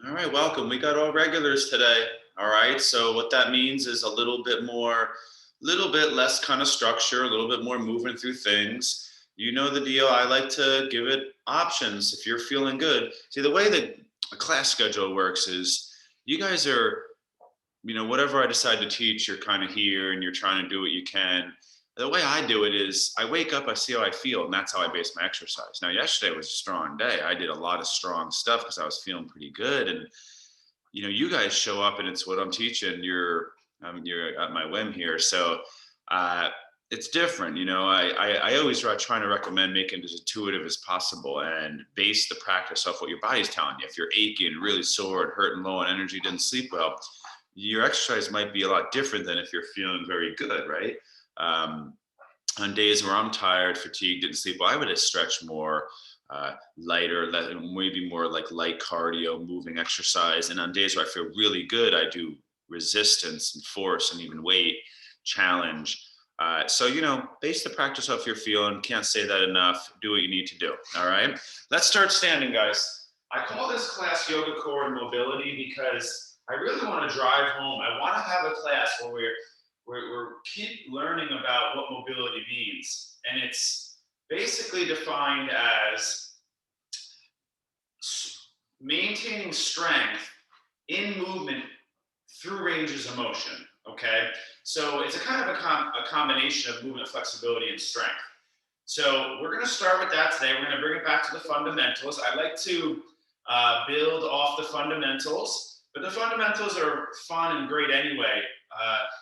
All right, welcome. We got all regulars today. All right, so what that means is a little bit less kind of structure, a little bit more moving through things. You know the deal. I like to give it options if you're feeling good. See, the way that a class schedule works is you guys are, whatever I decide to teach, you're kind of here and you're trying to do what you can. The way I do it is I wake up, I see how I feel, and that's how I base my exercise. Now, yesterday was a strong day. I did a lot of strong stuff because I was feeling pretty good. And you guys show up and it's what I'm teaching. You're at my whim here, so uh, it's different. I always trying to recommend making it as intuitive as possible and base the practice off what your body's telling you. If you're aching, really sore, and hurting low on energy, didn't sleep well, your exercise might be a lot different than if you're feeling very good, right? Um, on days where I'm tired, fatigued, didn't sleep well, I would stretch more, lighter, maybe more like light cardio, moving exercise. And on days where I feel really good, I do resistance and force and even weight challenge. So, base the practice off your feeling. Can't say that enough. Do what you need to do. All right. Let's start standing, guys. I call this class Yoga Core and Mobility because I really want to drive home. I want to have a class where we're keep learning about what mobility means. And it's basically defined as maintaining strength in movement through ranges of motion. Okay, so it's a kind of a combination of movement, flexibility, and strength. So we're going to start with that today. We're going to bring it back to the fundamentals. I like to build off the fundamentals, but the fundamentals are fun and great anyway.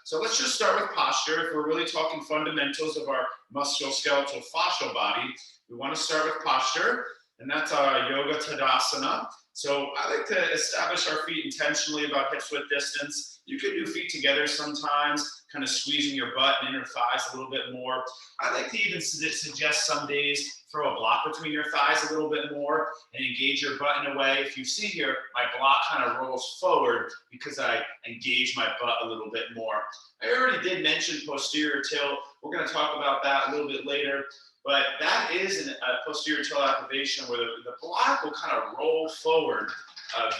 So let's just start with posture. If we're really talking fundamentals of our musculoskeletal fascial body, we want to start with posture, and that's our Yoga Tadasana. So I like to establish our feet intentionally about hip-width distance. You could do feet together sometimes, kind of squeezing your butt and inner thighs a little bit more. I like to even suggest some days throw a block between your thighs a little bit more and engage your butt in a way. If you see here, my block kind of rolls forward because I engage my butt a little bit more. I already did mention posterior tilt. We're going to talk about that a little bit later. But that is a posterior tilt activation where the block will kind of roll forward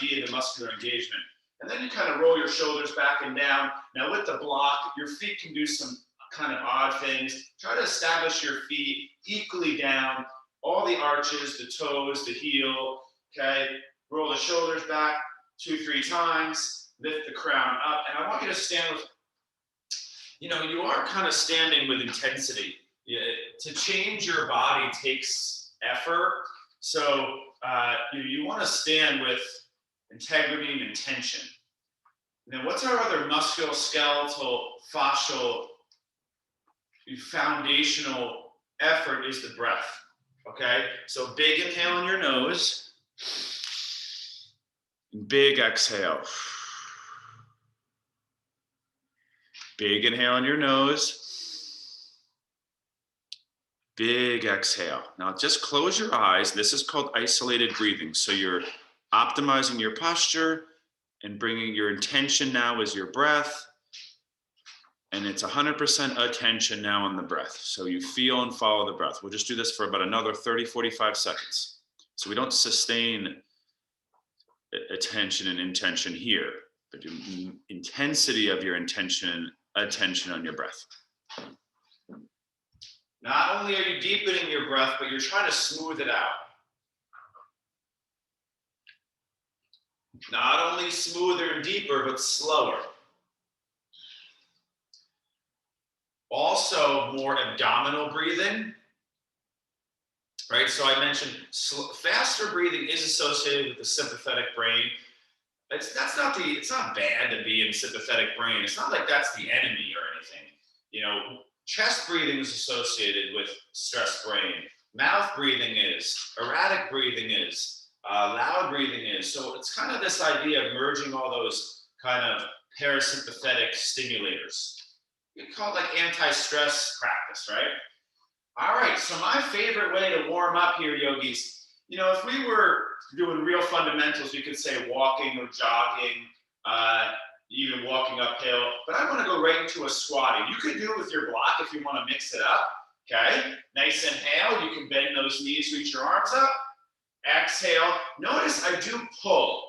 via the muscular engagement. And then you kind of roll your shoulders back and down. Now with the block, your feet can do some kind of odd things. Try to establish your feet equally down, all the arches, the toes, the heel, okay? Roll the shoulders back 2-3 times, lift the crown up. And I want you to stand with, you are kind of standing with intensity. To change your body takes effort. So you want to stand with integrity and intention. Now, what's our other musculoskeletal, fascial, foundational effort is the breath. Okay? So big inhale in your nose. Big exhale. Big inhale in your nose. Big exhale. Now just close your eyes. This is called isolated breathing. So you're optimizing your posture and bringing your intention now is your breath. And it's 100% attention now on the breath. So you feel and follow the breath. We'll just do this for about another 30-45 seconds. So we don't sustain attention and intention here, but the intensity of your intention, attention on your breath. Not only are you deepening your breath, but you're trying to smooth it out. Not only smoother and deeper, but slower. Also, more abdominal breathing. Right, so I mentioned faster breathing is associated with the sympathetic brain. It's not bad to be in sympathetic brain. It's not like that's the enemy or anything. Chest breathing is associated with stress brain. Mouth breathing is. Erratic breathing is. Loud breathing is. So it's kind of this idea of merging all those kind of parasympathetic stimulators. You call it like anti-stress practice, right? All right, so my favorite way to warm up here, yogis, if we were doing real fundamentals, we could say walking or jogging, even walking uphill, but I want to go right into a squatting. You could do it with your block if you want to mix it up, okay? Nice inhale, you can bend those knees, reach your arms up. Exhale, notice I do pull.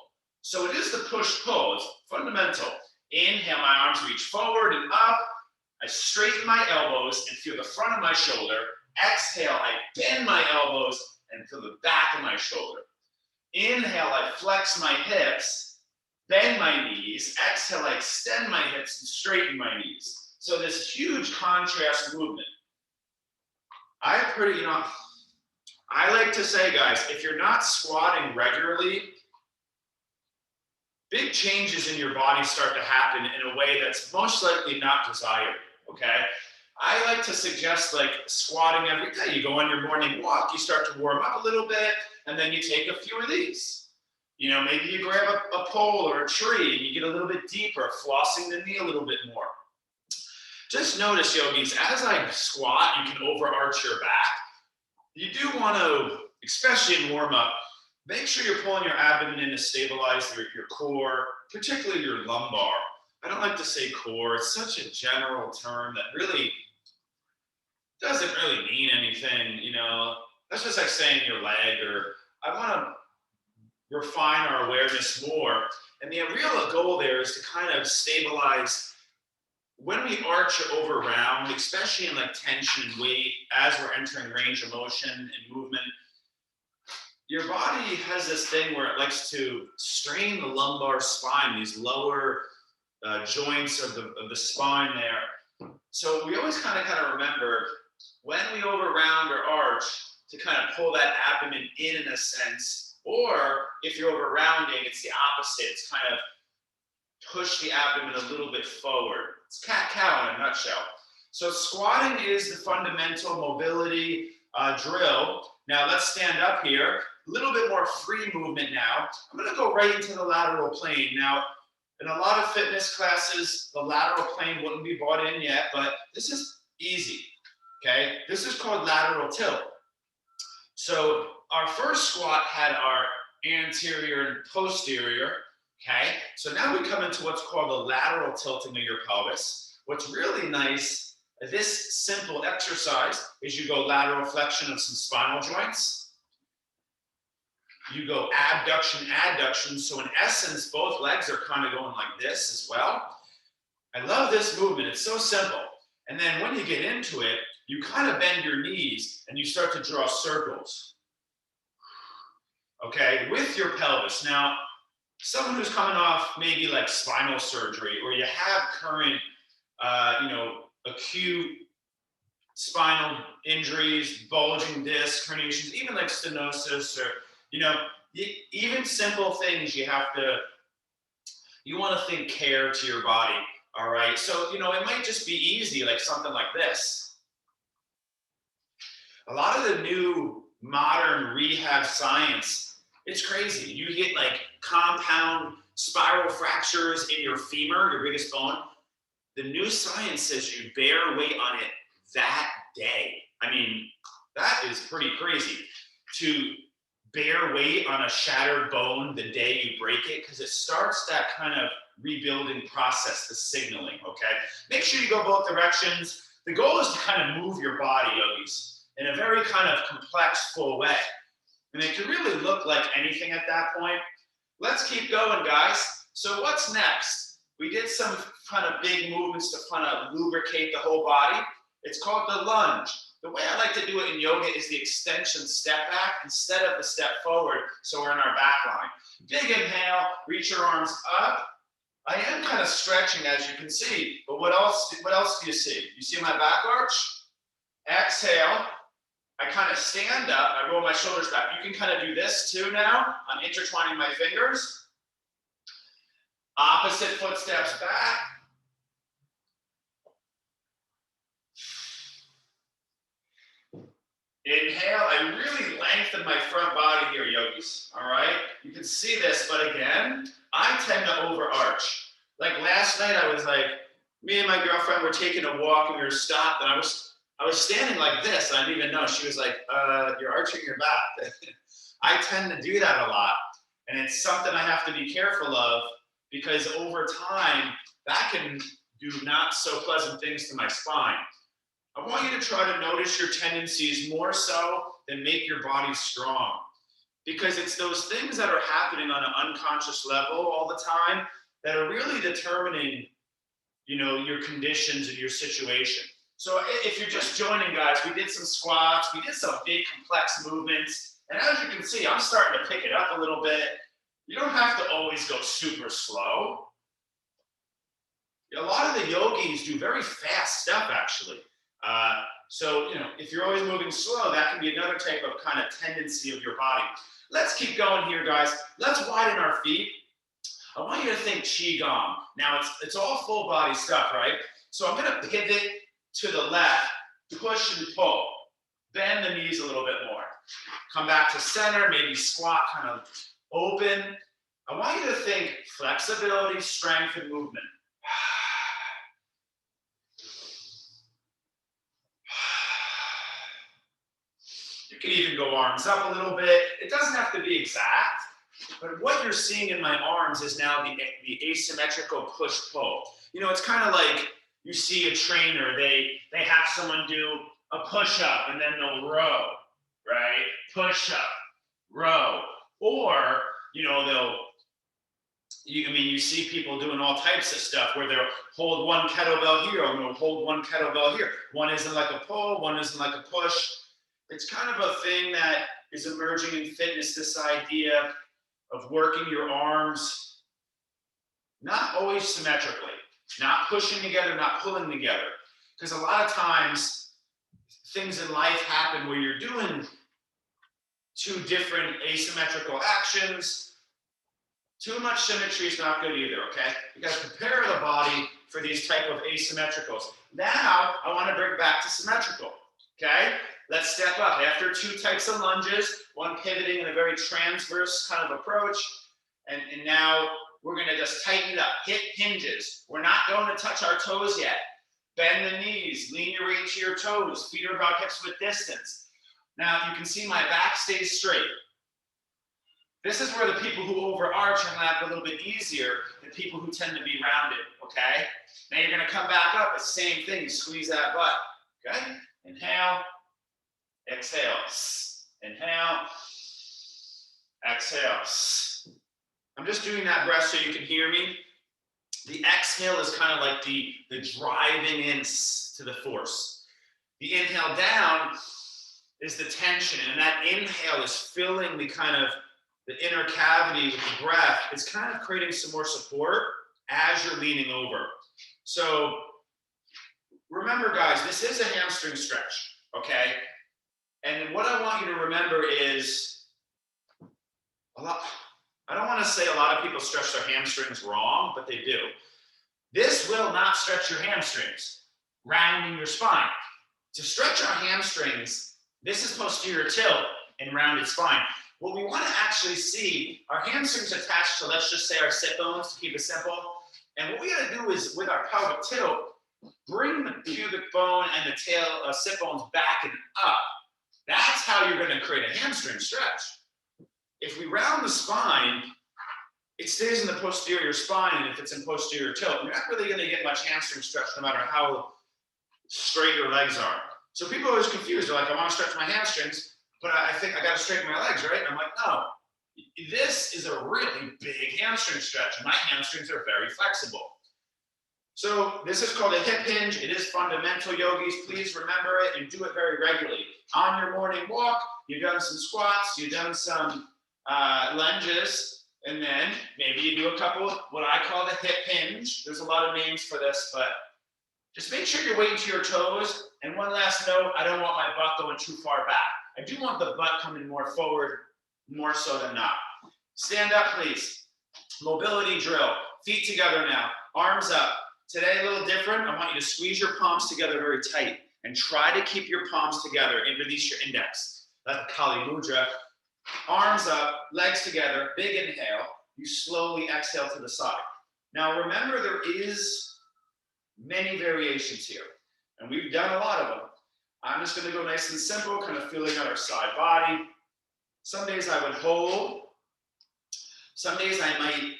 So it is the push-pull. It's fundamental. Inhale, my arms reach forward and up. I straighten my elbows and feel the front of my shoulder. Exhale, I bend my elbows and feel the back of my shoulder. Inhale, I flex my hips, bend my knees. Exhale, I extend my hips and straighten my knees. So this huge contrast movement. I like to say, guys, if you're not squatting regularly, big changes in your body start to happen in a way that's most likely not desired, okay? I like to suggest like squatting every day. You go on your morning walk, you start to warm up a little bit, and then you take a few of these. You know, maybe you grab a pole or a tree and you get a little bit deeper, flossing the knee a little bit more. Just notice, yogis, as I squat, you can overarch your back. You do want to, especially in warm up, make sure you're pulling your abdomen in to stabilize your core, particularly your lumbar. I don't like to say core. It's such a general term that really doesn't really mean anything, you know. That's just like saying your leg, or I want to refine our awareness more. And the real goal there is to kind of stabilize when we arch or over round, especially in like tension and weight, as we're entering range of motion and movement. Your body has this thing where it likes to strain the lumbar spine, these lower joints of the spine there. So we always kind of remember when we over round or arch to kind of pull that abdomen in a sense, or if you're over rounding, it's the opposite. It's kind of push the abdomen a little bit forward. It's cat-cow in a nutshell. So squatting is the fundamental mobility drill. Now let's stand up here. A little bit more free movement now. I'm going to go right into the lateral plane. Now, in a lot of fitness classes, the lateral plane wouldn't be brought in yet, but this is easy, okay? This is called lateral tilt. So our first squat had our anterior and posterior, okay? So now we come into what's called the lateral tilting of your pelvis. What's really nice, this simple exercise is you go lateral flexion of some spinal joints. You go abduction, adduction. So in essence, both legs are kind of going like this as well. I love this movement. It's so simple. And then when you get into it, you kind of bend your knees and you start to draw circles, okay, with your pelvis. Now, someone who's coming off maybe like spinal surgery, or you have current, acute spinal injuries, bulging disc, herniations, even like stenosis, or even simple things you want to think care to your body, all right? So, it might just be easy, like something like this. A lot of the new modern rehab science, it's crazy. You get like compound spiral fractures in your femur, your biggest bone. The new science says you bear weight on it that day. I mean, that is pretty crazy to bear weight on a shattered bone the day you break it, because it starts that kind of rebuilding process, the signaling, okay? Make sure you go both directions. The goal is to kind of move your body, yogis, in a very kind of complex, full way. And it can really look like anything at that point. Let's keep going, guys. So what's next? We did some kind of big movements to kind of lubricate the whole body. It's called the lunge. The way I like to do it in yoga is the extension step back instead of the step forward, so we're in our back line. Big inhale, reach your arms up. I am kind of stretching, as you can see, but what else do you see? You see my back arch? Exhale, I kind of stand up, I roll my shoulders back. You can kind of do this too now. I'm intertwining my fingers. Opposite footsteps back. Inhale, I really lengthen my front body here, yogis, all right? You can see this, but again, I tend to overarch. Like last night, I was like, me and my girlfriend were taking a walk and we were stopped, and I was standing like this. I didn't even know. She was like, you're arching your back. I tend to do that a lot, and it's something I have to be careful of, because over time, that can do not so pleasant things to my spine. I want you to try to notice your tendencies more so than make your body strong. because it's those things that are happening on an unconscious level all the time that are really determining, you know, your conditions and your situation. So if you're just joining, guys, we did some squats, we did some big complex movements, and as you can see, I'm starting to pick it up a little bit. You don't have to always go super slow. A lot of the yogis do very fast stuff, actually. So, you know, if you're always moving slow, that can be another type of kind of tendency of your body. Let's keep going here, guys. Let's widen our feet. I want you to think Qigong. Now, it's all full body stuff, right? So I'm going to pivot to the left, push and pull. Bend the knees a little bit more. Come back to center, maybe squat, kind of open. I want you to think flexibility, strength, and movement. You can even go arms up a little bit. It doesn't have to be exact, but what you're seeing in my arms is now the asymmetrical push-pull. You know, it's kind of like you see a trainer, they have someone do a push-up and then they'll row, right? Push-up, row. Or, you know, you see people doing all types of stuff where they'll hold one kettlebell here and they'll hold one kettlebell here. One isn't like a pull, one isn't like a push. It's kind of a thing that is emerging in fitness, this idea of working your arms, not always symmetrically, not pushing together, not pulling together. Because a lot of times, things in life happen where you're doing two different asymmetrical actions. Too much symmetry is not good either, okay? You got to prepare the body for these type of asymmetricals. Now, I want to bring back to symmetrical, okay? Let's step up. After two types of lunges, one pivoting in a very transverse kind of approach, and now we're going to just tighten it up. Hip hinges. We're not going to touch our toes yet. Bend the knees. Lean your weight to your toes. Feet are about hips width distance. Now, you can see my back stays straight. This is where the people who overarch and lap a little bit easier than people who tend to be rounded, okay? Now you're going to come back up. It's the same thing. You squeeze that butt, okay? Inhale. Exhale. Inhale. Exhale. I'm just doing that breath so you can hear me. The exhale is kind of like the driving in to the force. The inhale down is the tension, and that inhale is filling the kind of the inner cavity with the breath. It's kind of creating some more support as you're leaning over. So remember, guys, this is a hamstring stretch, okay? And what I want you to remember is I don't want to say a lot of people stretch their hamstrings wrong, but they do. This will not stretch your hamstrings, rounding your spine. To stretch our hamstrings, this is posterior tilt and rounded spine. What we want to actually see, our hamstrings attached to, let's just say, our sit bones, to keep it simple. And what we got to do is, with our pelvic tilt, bring the pubic bone and the tail sit bones back and up. That's how you're going to create a hamstring stretch. If we round the spine, it stays in the posterior spine, and if it's in posterior tilt, you're not really going to get much hamstring stretch no matter how straight your legs are. So people are always confused. They're like, I want to stretch my hamstrings, but I think I got to straighten my legs, right? And I'm like, no, this is a really big hamstring stretch. My hamstrings are very flexible. So this is called a hip hinge. It is fundamental, yogis. Please remember it and do it very regularly. On your morning walk, you've done some squats, you've done some lunges, and then maybe you do a couple of what I call the hip hinge. There's a lot of names for this, but just make sure you're weighting to your toes. And one last note, I don't want my butt going too far back. I do want the butt coming more forward, more so than not. Stand up, please. Mobility drill. Feet together now. Arms up. Today, a little different. I want you to squeeze your palms together very tight and try to keep your palms together and release your index. That's Kali Mudra. Arms up, legs together, big inhale. You slowly exhale to the side. Now, remember, there is many variations here, and we've done a lot of them. I'm just going to go nice and simple, kind of feeling out our side body. Some days I would hold. Some days I might,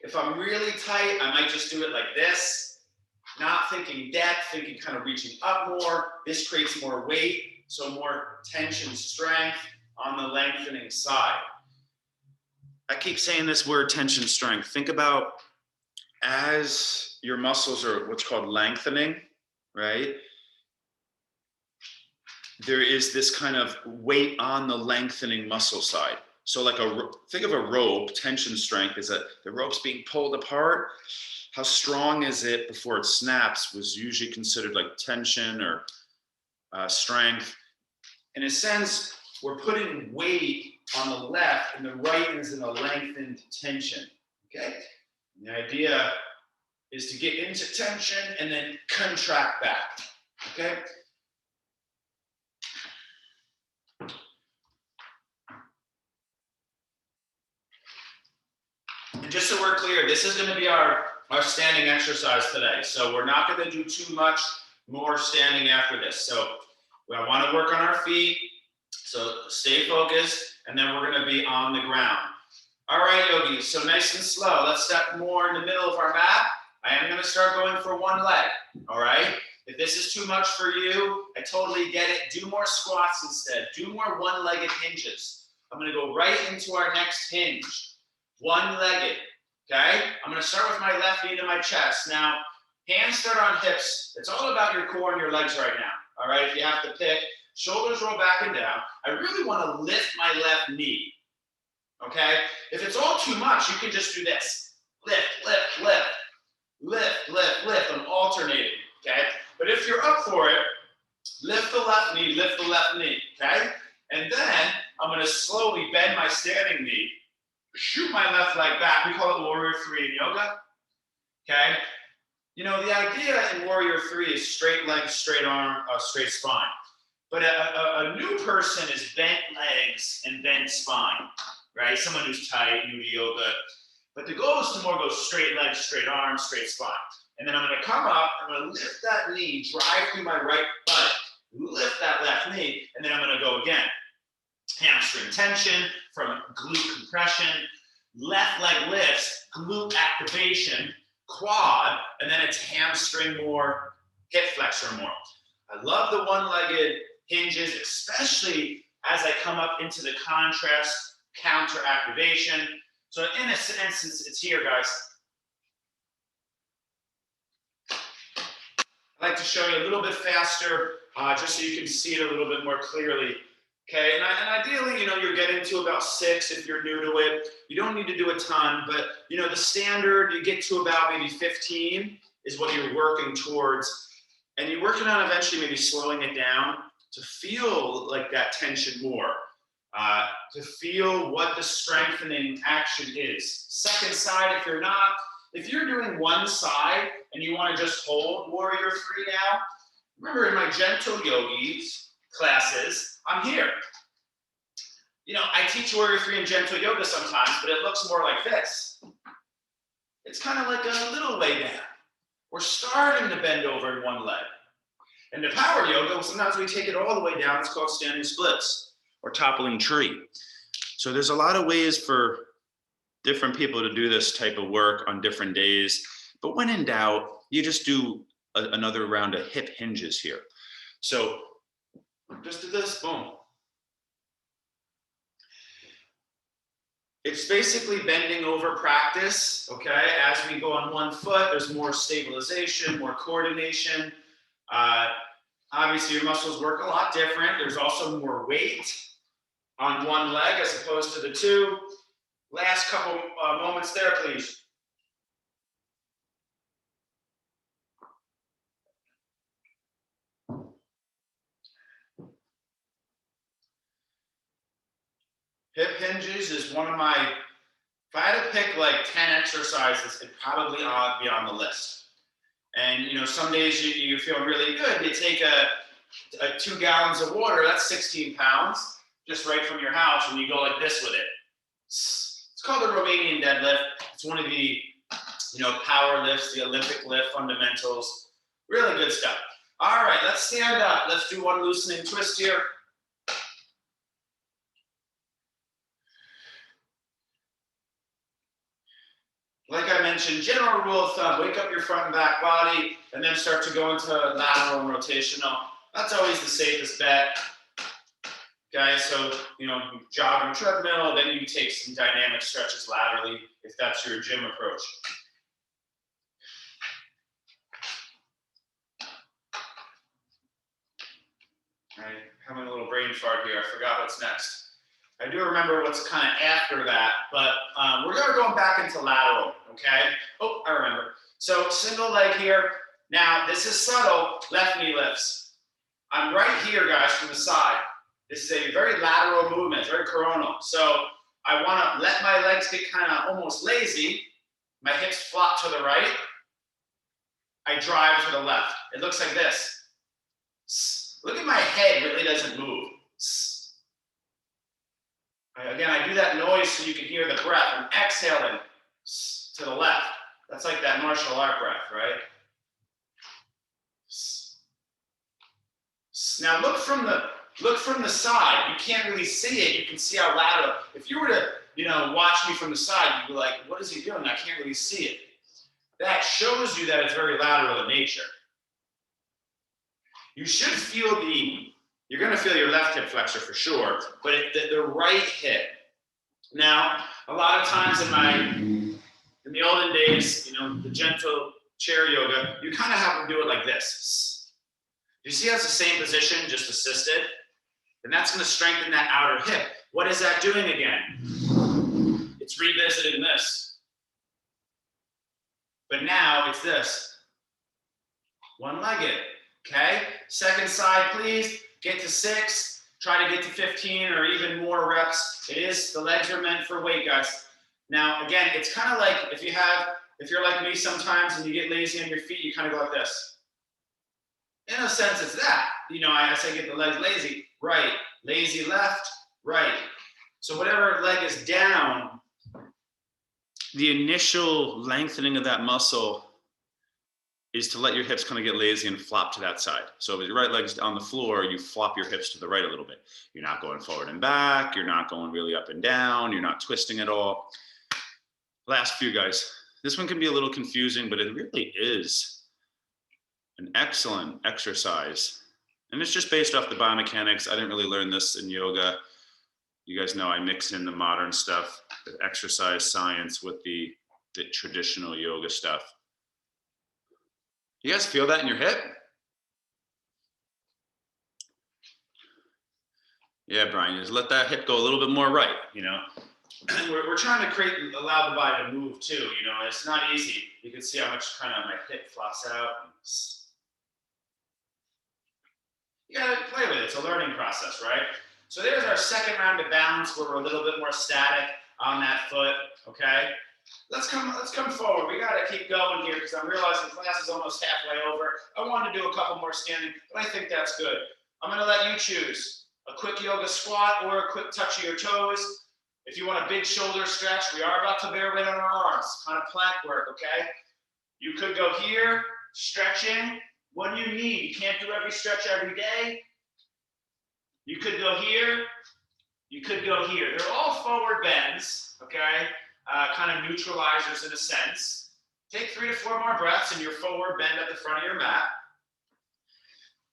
if I'm really tight, I might just do it like this, not thinking depth, thinking kind of reaching up more. This creates more weight. So more tension strength on the lengthening side. I keep saying this word tension strength. Think about as your muscles are what's called lengthening, right? There is this kind of weight on the lengthening muscle side. So like think of a rope, tension strength is that the rope's being pulled apart. How strong is it before it snaps was usually considered like tension or strength. In a sense, we're putting weight on the left and the right is in a lengthened tension, okay? And the idea is to get into tension and then contract back, okay? And just so we're clear, this is going to be our standing exercise today. So we're not going to do too much more standing after this. So we want to work on our feet. So stay focused, and then we're going to be on the ground. All right, yogis, so nice and slow. Let's step more in the middle of our mat. I am going to start going for one leg, all right? If this is too much for you, I totally get it. Do more squats instead. Do more one-legged hinges. I'm going to go right into our next hinge. One-legged, okay? I'm going to start with my left knee to my chest. Now, hands start on hips. It's all about your core and your legs right now, all right? If you have to pick, shoulders roll back and down. I really want to lift my left knee, okay? If it's all too much, you can just do this. Lift, lift, lift, lift, lift, lift. I'm alternating, okay? But if you're up for it, lift the left knee, okay? And then I'm going to slowly bend my standing knee, shoot my left leg back. We call it Warrior 3 in yoga, okay? You know, the idea in Warrior 3 is straight legs, straight arm, straight spine. But a new person is bent legs and bent spine, right? Someone who's tight, new to yoga. But the goal is to more go straight legs, straight arms, straight spine. And then I'm going to come up, I'm going to lift that knee, drive through my right butt, lift that left knee, and then I'm going to go again. Hamstring tension from glute compression, left leg lifts, glute activation, quad, and then it's hamstring more, hip flexor more. I love the one-legged hinges, especially as I come up into the contrast, counter activation. So in a sense, it's here, guys. I'd like to show you a little bit faster, just so you can see it a little bit more clearly. Okay, and ideally, you know, you're getting to about 6 if you're new to it. You don't need to do a ton, but, you know, the standard, you get to about maybe 15 is what you're working towards. And you're working on eventually maybe slowing it down to feel like that tension more, to feel what the strengthening action is. Second side, if you're doing one side and you want to just hold Warrior 3 now, remember in my Gentle Yogis classes, I'm here. You know, I teach Warrior 3 and Gentle Yoga sometimes, but it looks more like this. It's kind of like a little way down. We're starting to bend over in one leg. In the Power Yoga, sometimes we take it all the way down. It's called standing splits or toppling tree. So there's a lot of ways for different people to do this type of work on different days. But when in doubt, you just do another round of hip hinges here. So just do this, boom. It's basically bending over practice, okay? As we go on one foot, there's more stabilization, more coordination. Obviously, your muscles work a lot different. There's also more weight on one leg as opposed to the two. Last couple moments there, please. Hip hinges is one of my, if I had to pick like 10 exercises, it'd probably be on the list. And you know, some days you're feeling really good. You take a 2 gallons of water, that's 16 pounds, just right from your house, and you go like this with it. It's called the Romanian deadlift. It's one of the, you know, power lifts, the Olympic lift fundamentals. Really good stuff. All right, let's stand up. Let's do one loosening twist here. Like I mentioned, general rule of thumb, wake up your front and back body and then start to go into lateral and rotational. That's always the safest bet. Okay, so, you jog on a treadmill, then you take some dynamic stretches laterally if that's your gym approach. All right, having a little brain fart here. I forgot what's next. I do remember what's kind of after that, but we're going back into lateral, okay? Oh, I remember. So single leg here. Now, this is subtle, left knee lifts. I'm right here, guys, from the side. This is a very lateral movement, it's very coronal. So I want to let my legs get kind of almost lazy. My hips flop to the right. I drive to the left. It looks like this. Look at my head, really doesn't move. Again, I do that noise so you can hear the breath. I'm exhaling to the left. That's like that martial art breath, right? Now look from the side. You can't really see it. You can see how lateral. If you were to, watch me from the side, you'd be like, what is he doing? I can't really see it. That shows you that it's very lateral in nature. You should feel you're going to feel your left hip flexor for sure, but the right hip. Now, a lot of times in the olden days, the gentle chair yoga, you kind of have to do it like this. You see how it's the same position, just assisted? And that's going to strengthen that outer hip. What is that doing again? It's revisiting this. But now it's this. One-legged, okay? Second side, please. Get to 6. Try to get to 15 or even more reps. The legs are meant for weight, guys. Now, again, it's kind of like if you're like me sometimes and you get lazy on your feet, you kind of go like this. In a sense, it's that. I say get the legs lazy. Right. Lazy left, right. So whatever leg is down, the initial lengthening of that muscle is to let your hips kind of get lazy and flop to that side. So if your right leg's on the floor, you flop your hips to the right a little bit. You're not going forward and back. You're not going really up and down. You're not twisting at all. Last few, guys. This one can be a little confusing, but it really is an excellent exercise. And it's just based off the biomechanics. I didn't really learn this in yoga. You guys know I mix in the modern stuff, the exercise science with the traditional yoga stuff. You guys feel that in your hip? Yeah, Brian, just let that hip go a little bit more right, We're trying to allow the body to move too, It's not easy. You can see how much kind of my hip flops out. You gotta play with it. It's a learning process, right? So there's our second round of balance where we're a little bit more static on that foot, okay? Let's come forward. We gotta keep going here because I'm realizing class is almost halfway over. I wanted to do a couple more standing, but I think that's good. I'm gonna let you choose a quick yoga squat or a quick touch of your toes. If you want a big shoulder stretch, we are about to bear weight on our arms, kind of plank work, okay? You could go here, stretching. What do you need? You can't do every stretch every day. You could go here. You could go here. They're all forward bends, okay? Kind of neutralizers in a sense. Take 3 to 4 more breaths in your forward bend at the front of your mat.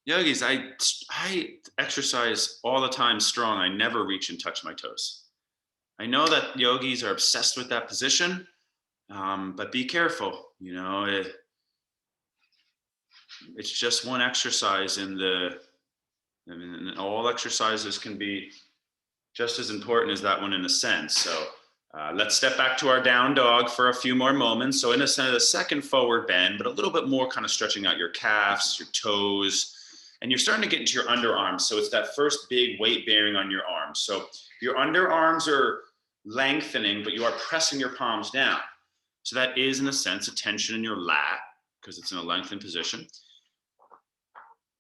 Yogis, I exercise all the time strong. I never reach and touch my toes. I know that yogis are obsessed with that position, but be careful. It's just one exercise all exercises can be just as important as that one in a sense. So let's step back to our down dog for a few more moments. So in a sense, the second forward bend, but a little bit more kind of stretching out your calves, your toes, and you're starting to get into your underarms. So it's that first big weight bearing on your arms. So your underarms are lengthening, but you are pressing your palms down. So that is, in a sense, a tension in your lat because it's in a lengthened position.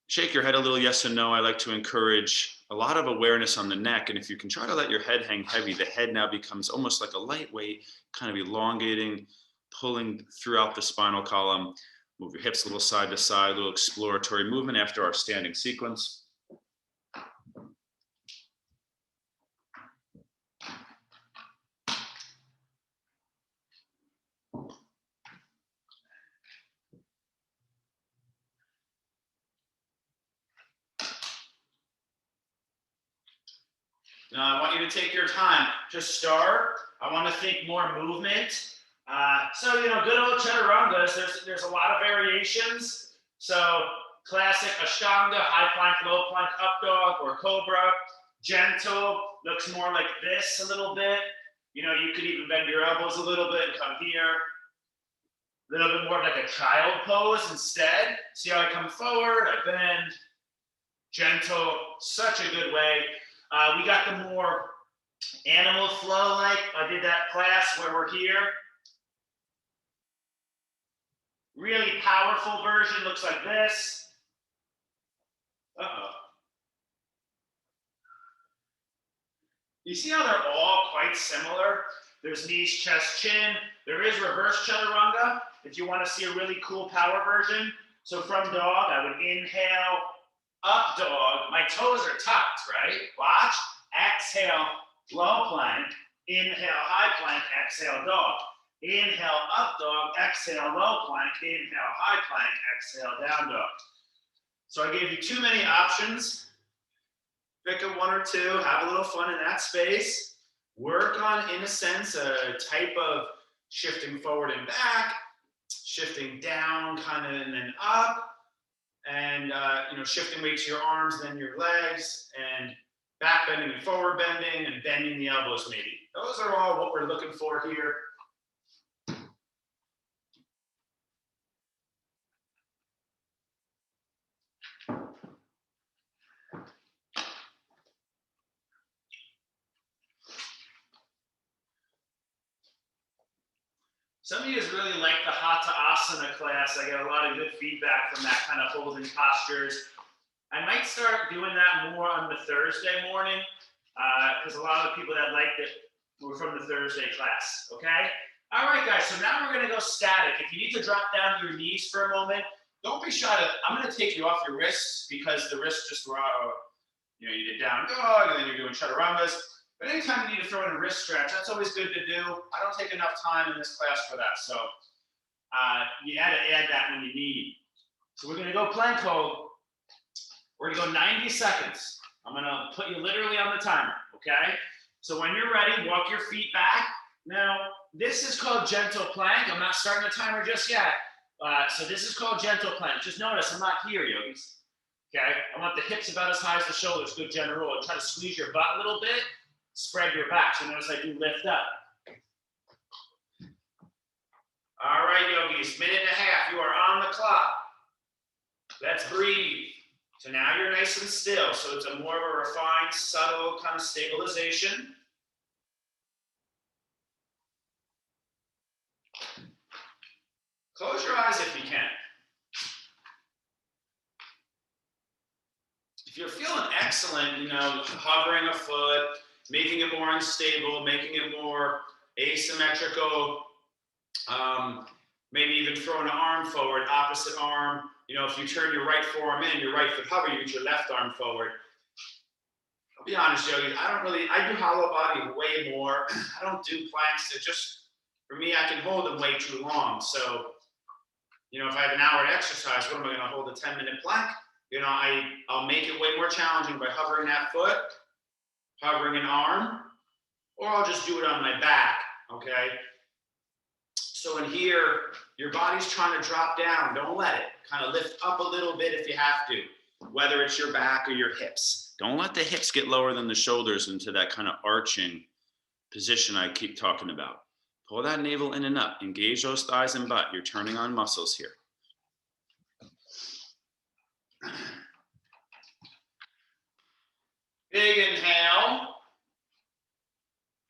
Shake your head a little yes and no. I like to encourage a lot of awareness on the neck. And if you can try to let your head hang heavy, the head now becomes almost like a lightweight, kind of elongating, pulling throughout the spinal column. Move your hips a little side to side, a little exploratory movement after our standing sequence. Now I want you to take your time. To start, I want to think more movement. So, good old chaturangas, there's a lot of variations. So, classic Ashtanga, high plank, low plank, up dog, or cobra. Gentle looks more like this a little bit. You could even bend your elbows a little bit and come here. A little bit more like a child pose instead. See how I come forward, I bend. Gentle, such a good way. We got the more animal flow like. I did that class where we're here. Really powerful version looks like this. Uh-oh. You see how they're all quite similar? There's knees, chest, chin. There is reverse chaturanga if you want to see a really cool power version. So from dog, I would inhale, up dog. My toes are tucked, right? Watch. Exhale, low plank. Inhale, high plank. Exhale, dog. Inhale, up dog. Exhale, low plank. Inhale, high plank. Exhale, down dog. So I gave you too many options. Pick a one or two. Have a little fun in that space. Work on, in a sense, a type of shifting forward and back, shifting down kind of and then up, and shifting weight to your arms, then your legs, and back bending and forward bending, and bending the elbows maybe. Those are all what we're looking for here. Some of you guys really like the Hatha Asana class. I get a lot of good feedback from that kind of holding postures. I might start doing that more on the Thursday morning because a lot of people that liked it were from the Thursday class, okay? All right, guys, so now we're going to go static. If you need to drop down to your knees for a moment, don't be shy. I'm going to take you off your wrists because the wrists just were, you did down dog and then you're doing chaturangas. But anytime you need to throw in a wrist stretch, that's always good to do. I don't take enough time in this class for that. So you got to add that when you need. So we're going to go plank hold. We're going to go 90 seconds. I'm going to put you literally on the timer, okay? So when you're ready, walk your feet back. Now, this is called gentle plank. I'm not starting the timer just yet. So this is called gentle plank. Just notice I'm not here, yogis. Okay? I want the hips about as high as the shoulders. Good general. Try to squeeze your butt a little bit. Spread your back. So notice I do lift up. All right, yogis, minute and a half. You are on the clock. Let's breathe. So now you're nice and still. So it's a more of a refined, subtle kind of stabilization. Close your eyes if you can. If you're feeling excellent, hovering a foot, making it more unstable, making it more asymmetrical, maybe even throwing an arm forward, opposite arm. If you turn your right forearm in, your right foot hover, you get your left arm forward. I'll be honest, yogis, I do hollow body way more. I don't do planks. It just, for me, I can hold them way too long. So, if I have an hour to exercise, what am I going to hold a 10-minute plank? I'll make it way more challenging by hovering that foot, hovering an arm, or I'll just do it on my back, okay? So in here, your body's trying to drop down. Don't let it. Kind of lift up a little bit if you have to, whether it's your back or your hips. Don't let the hips get lower than the shoulders into that kind of arching position I keep talking about. Pull that navel in and up. Engage those thighs and butt. You're turning on muscles here. Big inhale.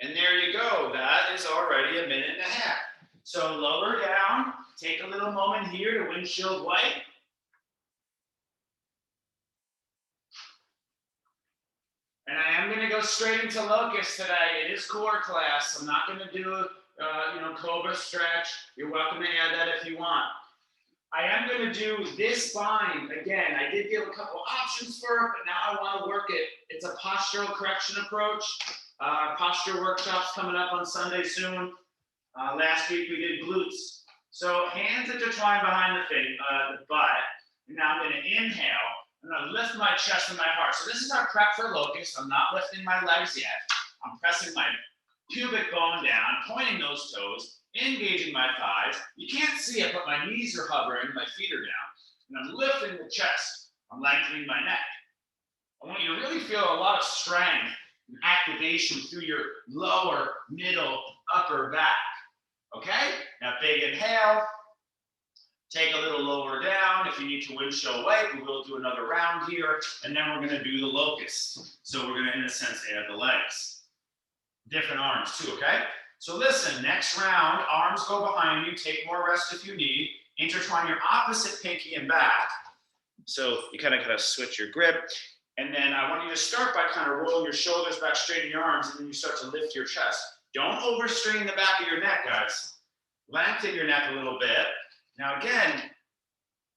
And there you go. That is already a minute and a half. So lower down. Take a little moment here to windshield wipe. And I am going to go straight into locust today. It is core class. I'm not going to do cobra stretch. You're welcome to add that if you want. I am going to do this bind. Again, I did give a couple options for it, but now I want to work it. It's a postural correction approach. Posture workshop's coming up on Sunday soon. Last week we did glutes. So hands intertwined behind the butt. And now I'm going to inhale. I'm gonna lift my chest and my heart. So this is our prep for locust. I'm not lifting my legs yet. I'm pressing my pubic bone down, pointing those toes, engaging my thighs. You can't see it, but my knees are hovering, my feet are down, and I'm lifting the chest. I'm lengthening my neck. I want you to really feel a lot of strength and activation through your lower, middle, upper back. Okay? Now big inhale. Take a little lower down. If you need to windshield wait, we will do another round here, and then we're going to do the locust. So we're going to, in a sense, add the legs. Different arms too, okay? So listen, next round, arms go behind you. Take more rest if you need. Intertwine your opposite pinky and back. So you kind of switch your grip. And then I want you to start by kind of rolling your shoulders back, straighten your arms, and then you start to lift your chest. Don't overstrain the back of your neck, guys. Lengthen your neck a little bit. Now again,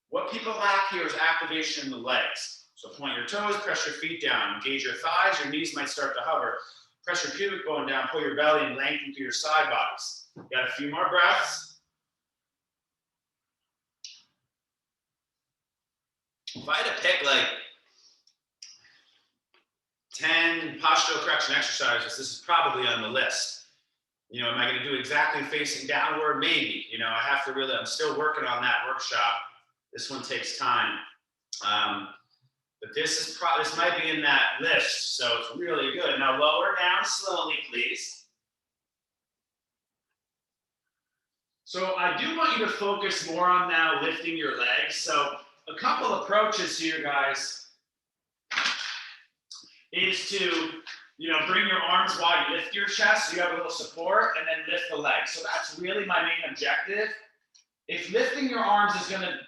what people lack here is activation in the legs. So point your toes, press your feet down, engage your thighs, your knees might start to hover. Press your pubic bone down, pull your belly and lengthen through your side bodies. Got a few more breaths. If I had to pick like 10 postural correction exercises, this is probably on the list. You know, am I going to do exactly facing downward? Maybe. You know, I have to really, I'm still working on that workshop. This one takes time. But this might be in that list, so it's really good. Now lower down slowly, please. So I do want you to focus more on now lifting your legs. So a couple approaches here, guys, is to, you know, bring your arms wide, lift your chest, so you have a little support, and then lift the legs. So that's really my main objective. If lifting your arms is going to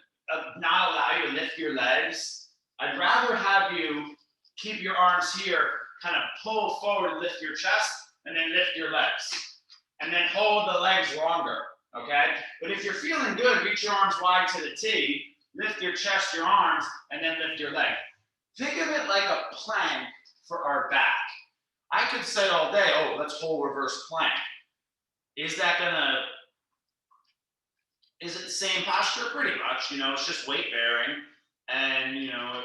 not allow you to lift your legs, I'd rather have you keep your arms here, kind of pull forward, lift your chest, and then lift your legs. And then hold the legs longer, okay? But if you're feeling good, reach your arms wide to the T, lift your chest, your arms, and then lift your leg. Think of it like a plank for our back. I could say all day, oh, let's hold reverse plank. Is it the same posture? Pretty much, you know, it's just weight bearing. And, you know,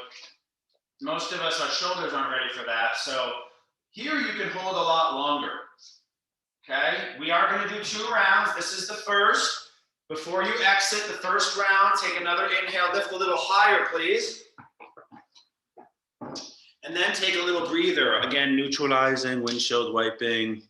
most of us, our shoulders aren't ready for that. So here you can hold a lot longer, okay? We are gonna do 2 rounds. This is the first. Before you exit the first round, take another inhale, lift a little higher, please. And then take a little breather. Again, neutralizing, windshield wiping.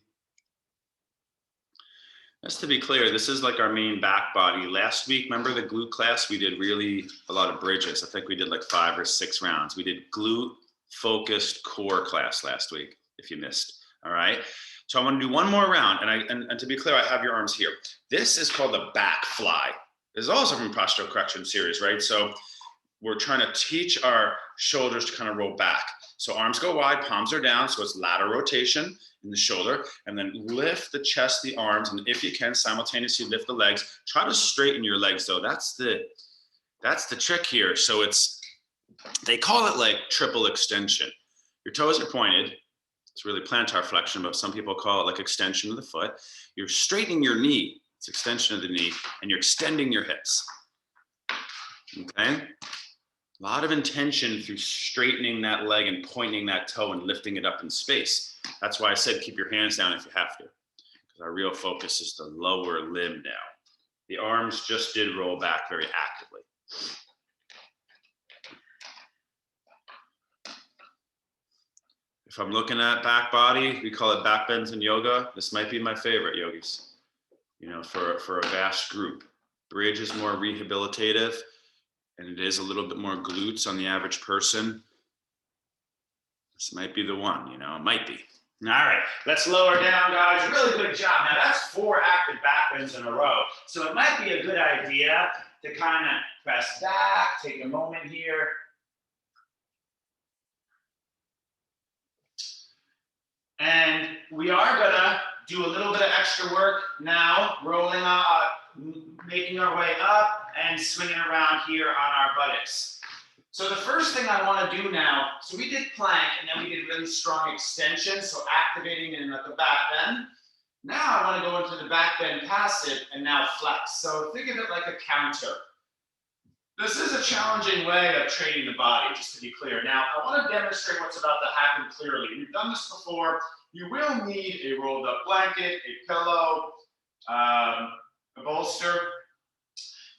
Just to be clear, this is like our main back body. Last week, remember the glute class? We did really a lot of bridges. I think we did like 5 or 6 rounds. We did glute focused core class last week, if you missed, all right? So I want to do one more round, and to be clear, I have your arms here. This is called the back fly. This is also from postural correction series, right? So we're trying to teach our shoulders to kind of roll back. So arms go wide, palms are down, so it's lateral rotation in the shoulder, and then lift the chest, the arms, and if you can, simultaneously lift the legs. Try to straighten your legs though. That's the trick here. So they call it like triple extension. Your toes are pointed. It's really plantar flexion, but some people call it like extension of the foot. You're straightening your knee. It's extension of the knee, and you're extending your hips. Okay? A lot of intention through straightening that leg and pointing that toe and lifting it up in space. That's why I said keep your hands down if you have to, because our real focus is the lower limb now. The arms just did roll back very actively. If I'm looking at back body, we call it back bends in yoga. This might be my favorite, yogis, you know, for a vast group. Bridge is more rehabilitative, and it is a little bit more glutes on the average person. This might be the one, you know, it might be. All right, let's lower down, guys. Really good job. Now that's 4 active back bends in a row. So it might be a good idea to kind of press back, take a moment here. And we are gonna do a little bit of extra work now, rolling up, making our way up and swinging around here on our buttocks. So the first thing I want to do now, so we did plank and then we did really strong extension, so activating in the back bend. Now I want to go into the back bend passive and now flex. So think of it like a counter. This is a challenging way of training the body, just to be clear. Now, I want to demonstrate what's about to happen clearly. We've done this before. You will need a rolled up blanket, a pillow, a bolster.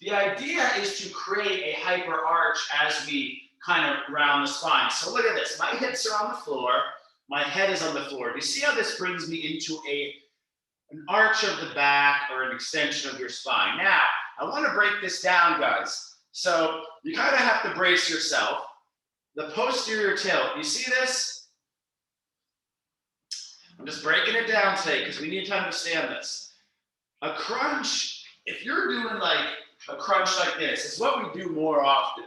The idea is to create a hyper arch as we kind of round the spine. So look at this. My hips are on the floor. My head is on the floor. Do you see how this brings me into an arch of the back or an extension of your spine? Now, I want to break this down, guys. So you kind of have to brace yourself. The posterior tilt, you see this? I'm just breaking it down today because we need to understand this. A crunch, if you're doing like a crunch like this, is what we do more often.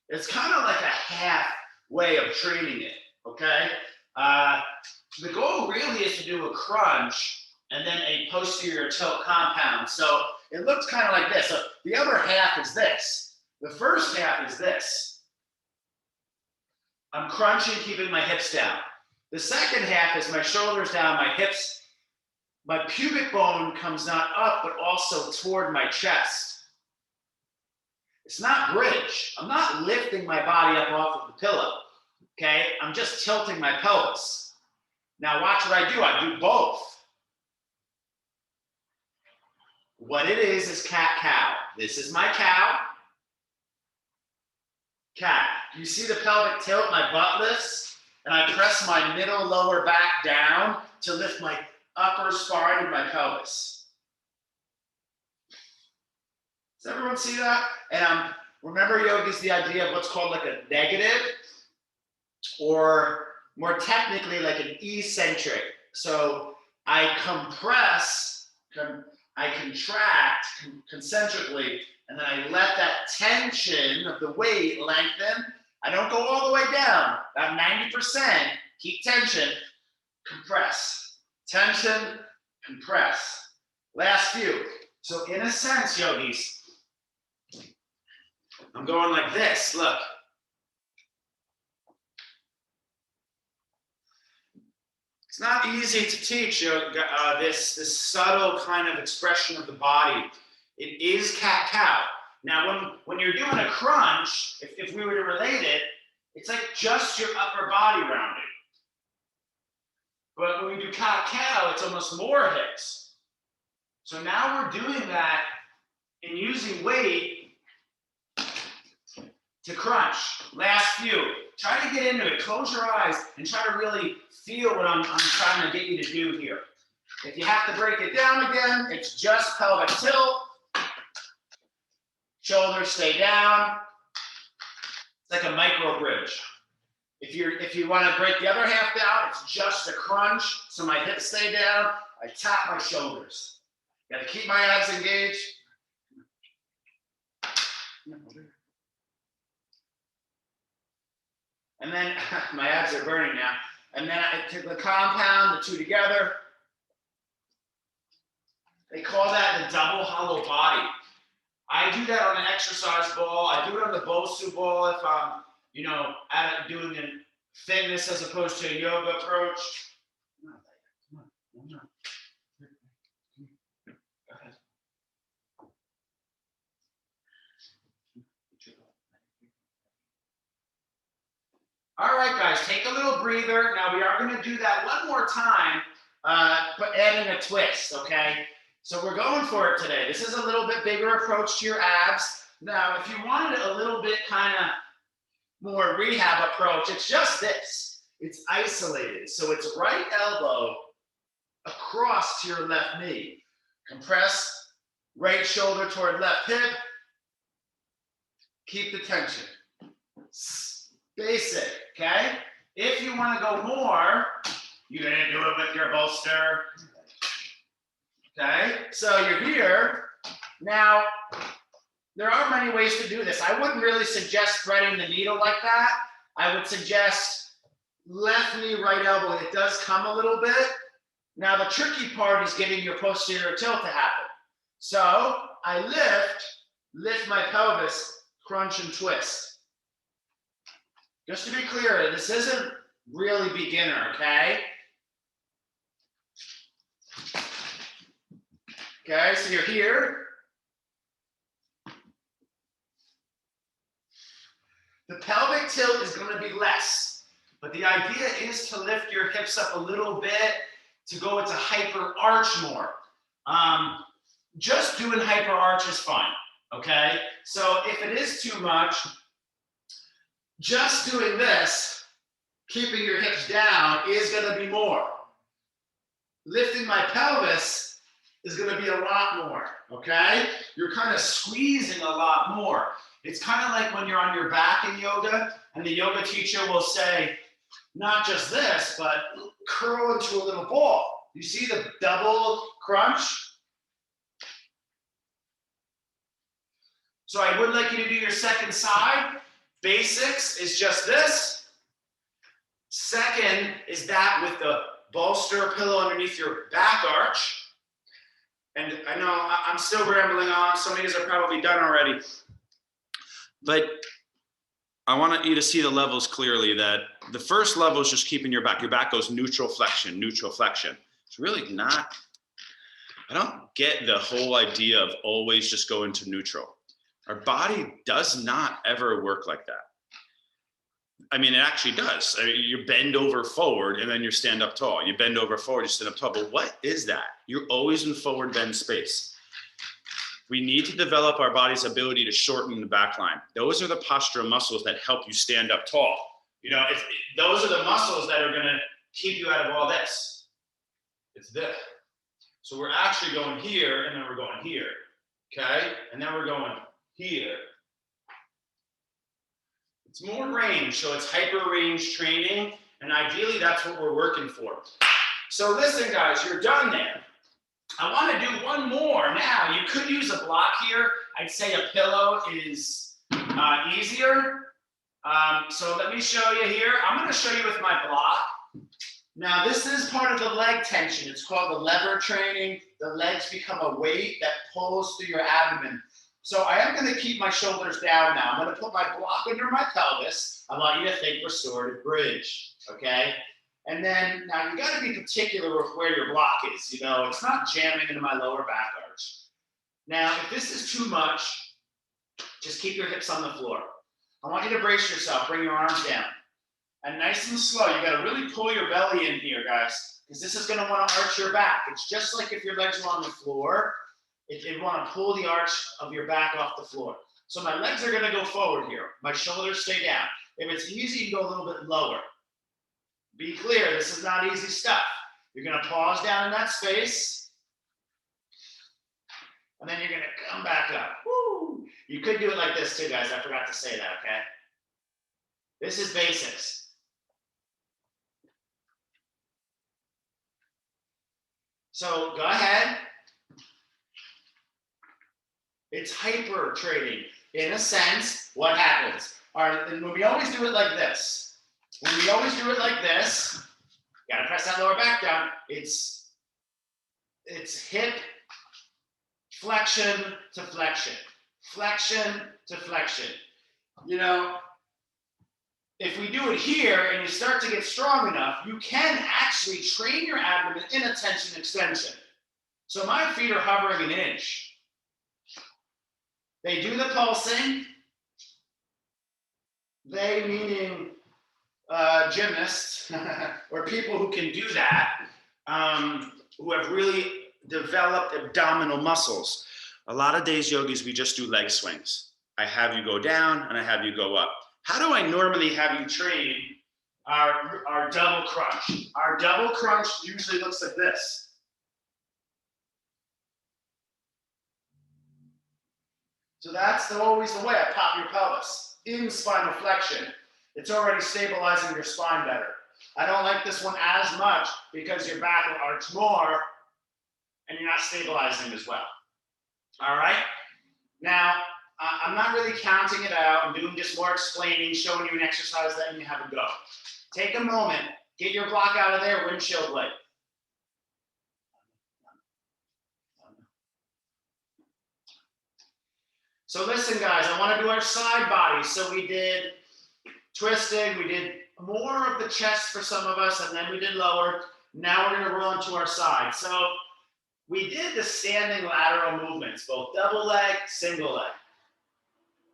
It's kind of like a half way of training it, okay? The goal really is to do a crunch and then a posterior tilt compound. So it looks kind of like this. So the other half is this. The first half is this. I'm crunching, keeping my hips down. The second half is my shoulders down, my hips. My pubic bone comes not up, but also toward my chest. It's not bridge. I'm not lifting my body up off of the pillow, okay? I'm just tilting my pelvis. Now watch what I do. I do both. What it is cat-cow. This is my cow. Cat. You see the pelvic tilt? My butt lifts, and I press my middle lower back down to lift my upper spine and my pelvis. Does everyone see that? And remember, yogis, the idea of what's called like a negative, or more technically like an eccentric. So I compress, I contract concentrically, and then I let that tension of the weight lengthen. I don't go all the way down, about 90%, keep tension, compress, tension, compress. Last few. So in a sense, yogis, I'm going like this, look. It's not easy to teach this subtle kind of expression of the body. It is cat-cow. Now, when you're doing a crunch, if we were to relate it, it's like just your upper body rounding. But when we do cat-cow, it's almost more hips. So now we're doing that and using weight to crunch. Last few. Try to get into it. Close your eyes and try to really feel what I'm trying to get you to do here. If you have to break it down again, it's just pelvic tilt. Shoulders stay down. It's like a micro bridge. If you want to break the other half down, it's just a crunch. So my hips stay down. I tap my shoulders. Got to keep my abs engaged. And then my abs are burning now. And then I take the compound, the two together. They call that the double hollow body. I do that on an exercise ball. I do it on the Bosu ball if I'm, doing a fitness as opposed to a yoga approach. Come on. Go ahead. All right, guys, take a little breather. Now we are going to do that one more time, but adding a twist, okay? So we're going for it today. This is a little bit bigger approach to your abs. Now, if you wanted a little bit kind of more rehab approach, it's just this. It's isolated. So it's right elbow across to your left knee. Compress, right shoulder toward left hip. Keep the tension. Basic, okay? If you want to go more, you're going to do it with your bolster. Okay, so you're here. Now, there are many ways to do this. I wouldn't really suggest threading the needle like that. I would suggest left knee, right elbow. It does come a little bit. Now, the tricky part is getting your posterior tilt to happen. So I lift my pelvis, crunch and twist. Just to be clear, this isn't really beginner, okay? Okay, so you're here. But the idea is to lift your hips up a little bit, to go into hyper arch more. Just doing hyper arch is fine, okay? So if it is too much, just doing this, keeping your hips down, is gonna be more. Lifting my pelvis is gonna be a lot more, okay? You're kind of squeezing a lot more. It's kind of like when you're on your back in yoga, and the yoga teacher will say, not just this, but curl into a little ball. You see the double crunch? So I would like you to do your second side. Basics is just this. Second is that with the bolster pillow underneath your back arch. And I know I'm still rambling on. Some of you are probably done already. But I want you to see the levels clearly, that the first level is just keeping your back. Your back goes neutral flexion, neutral flexion. It's really not, I don't get the whole idea of always just going to neutral. Our body does not ever work like that. I mean, it actually does. I mean, you bend over forward and then you stand up tall. You bend over forward, you stand up tall. But what is that? You're always in forward bend space. We need to develop our body's ability to shorten the back line. Those are the postural muscles that help you stand up tall. You know, those are the muscles that are gonna keep you out of all this. It's this. So we're actually going here, and then we're going here, okay? And then we're going here. It's more range, so it's hyper range training, and ideally that's what we're working for. So listen, guys, you're done there. I want to do one more now. You could use a block here. I'd say a pillow is easier. So let me show you here. I'm going to show you with my block. Now this is part of the leg tension. It's called the lever training. The legs become a weight that pulls through your abdomen. So I am going to keep my shoulders down now. I'm going to put my block under my pelvis. I want you to think restorative bridge, okay? And then, now you got to be particular with where your block is. You know, it's not jamming into my lower back arch. Now, if this is too much, just keep your hips on the floor. I want you to brace yourself, bring your arms down. And nice and slow, you got to really pull your belly in here, guys, because this is going to want to arch your back. It's just like if your legs were on the floor, you want to pull the arch of your back off the floor. So my legs are going to go forward here. My shoulders stay down. If it's easy, you go a little bit lower. Be clear, this is not easy stuff. You're going to pause down in that space. And then you're going to come back up. Woo! You could do it like this too, guys. I forgot to say that, okay? This is basics. So go ahead. It's hyper training. In a sense, what happens? And when we always do it like this, you gotta press that lower back down. It's hip flexion to flexion, flexion to flexion. You know, if we do it here and you start to get strong enough, you can actually train your abdomen in a tension extension. So my feet are hovering an inch. They do the pulsing. They meaning gymnasts or people who can do that, who have really developed abdominal muscles. A lot of days yogis, we just do leg swings. I have you go down and I have you go up. How do I normally have you train our double crunch? Our double crunch usually looks like this. So that's always the way I pop your pelvis in spinal flexion. It's already stabilizing your spine better. I don't like this one as much because your back will arch more and you're not stabilizing as well. All right? Now, I'm not really counting it out. I'm doing just more explaining, showing you an exercise, letting you have a go. Take a moment, get your block out of there, windshield leg. So listen, guys, I want to do our side body. So we did twisting, we did more of the chest for some of us, and then we did lower. Now we're going to roll into our side. So we did the standing lateral movements, both double leg, single leg.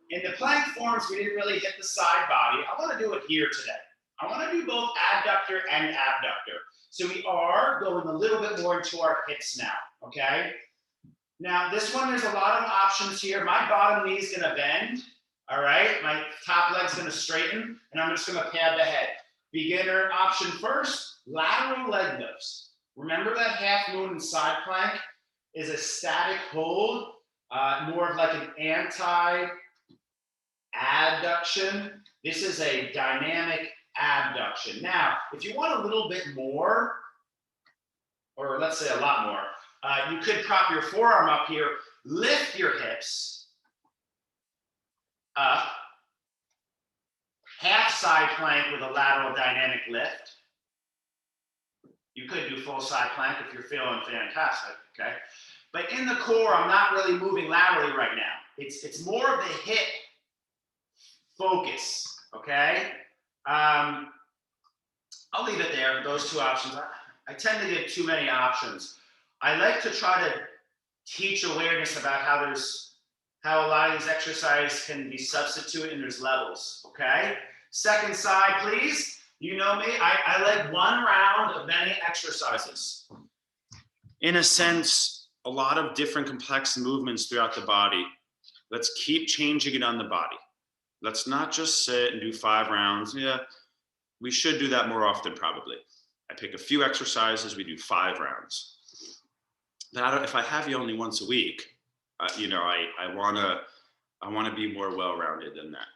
In the plank forms, we didn't really hit the side body. I want to do it here today. I want to do both adductor and abductor. So we are going a little bit more into our hips now, okay? Now this one, there's a lot of options here. My bottom knee is gonna bend, all right? My top leg's gonna straighten, and I'm just gonna pad the head. Beginner option first, lateral leg lifts. Remember that half moon and side plank is a static hold, more of like an anti-adduction. This is a dynamic abduction. Now, if you want a little bit more, or let's say a lot more, you could prop your forearm up here, lift your hips up, half side plank with a lateral dynamic lift. You could do full side plank if you're feeling fantastic, okay? But in the core, I'm not really moving laterally right now. It's more of the hip focus, okay? I'll leave it there, those two options. I tend to give too many options. I like to try to teach awareness about how a lot of these exercises can be substituted and there's levels, okay? Second side, please. You know me, I like one round of many exercises. In a sense, a lot of different complex movements throughout the body. Let's keep changing it on the body. Let's not just sit and do 5 rounds. Yeah, we should do that more often probably. I pick a few exercises, we do 5 rounds. That if I have you only once a week, you know, I wanna be more well-rounded than that.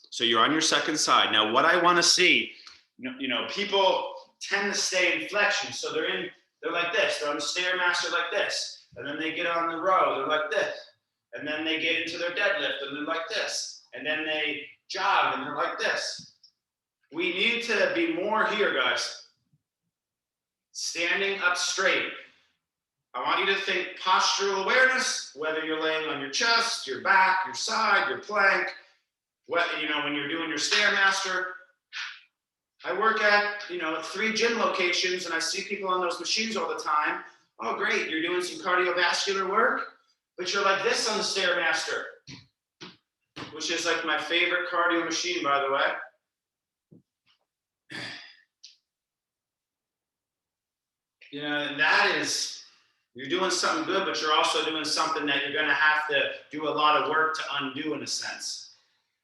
So you're on your second side. Now what I wanna see, you know, people tend to stay in flexion. So they're like this, they're on the Stairmaster like this. And then they get on the row, they're like this. And then they get into their deadlift and they're like this. And then they jog and they're like this. We need to be more here, guys. Standing up straight. I want you to think postural awareness, whether you're laying on your chest, your back, your side, your plank, whether, you know, when you're doing your Stairmaster. I work at, 3 gym locations and I see people on those machines all the time. Oh, great, you're doing some cardiovascular work, but you're like this on the Stairmaster, which is like my favorite cardio machine, by the way. You know, and that is, you're doing something good, but you're also doing something that you're going to have to do a lot of work to undo in a sense.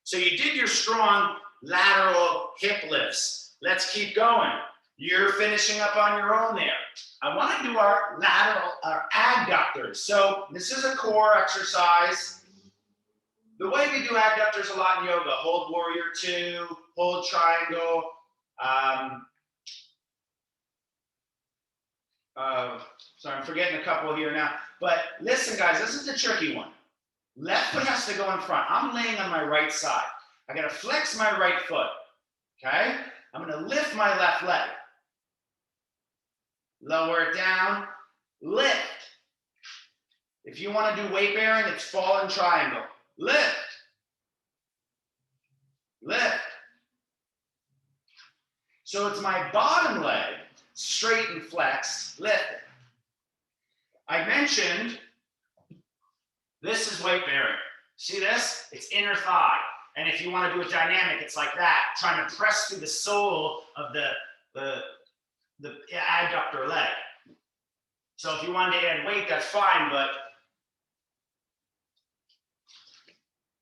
So you did your strong lateral hip lifts. Let's keep going. You're finishing up on your own there. I want to do our adductors. So this is a core exercise. The way we do adductors a lot in yoga, hold warrior 2, hold triangle, sorry, I'm forgetting a couple here now. But listen, guys, this is the tricky one. Left foot has to go in front. I'm laying on my right side. I got to flex my right foot, okay? I'm going to lift my left leg. Lower it down, lift. If you want to do weight bearing, it's fall and triangle. Lift. Lift. So it's my bottom leg, straight and flex, lift. I mentioned this is weight bearing. See this? It's inner thigh. And if you want to do a dynamic, it's like that, trying to press through the sole of the adductor leg. So if you wanted to add weight, that's fine, but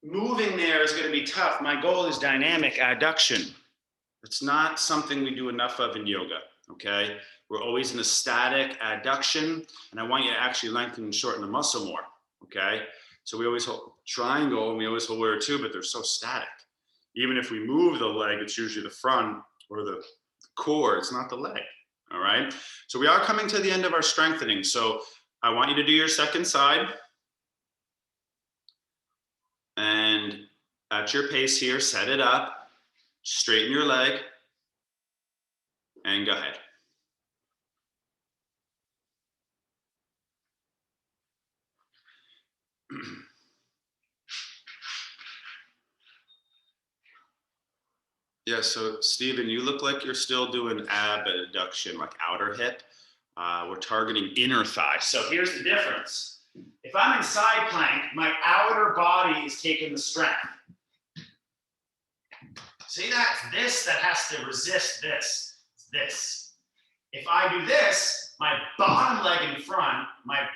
moving there is going to be tough. My goal is dynamic adduction. It's not something we do enough of in yoga, okay? We're always in a static adduction, and I want you to actually lengthen and shorten the muscle more, okay? So we always hold triangle, and we always hold warrior 2, but they're so static. Even if we move the leg, it's usually the front or the core, it's not the leg, all right? So we are coming to the end of our strengthening. So I want you to do your second side. And at your pace here, set it up, straighten your leg, and go ahead. Yeah, so Stephen, you look like you're still doing abduction, like outer hip. We're targeting inner thigh. So here's the difference. If I'm in side plank, my outer body is taking the strength. See that? It's this that has to resist this. It's this. If I do this, my bottom leg in front, my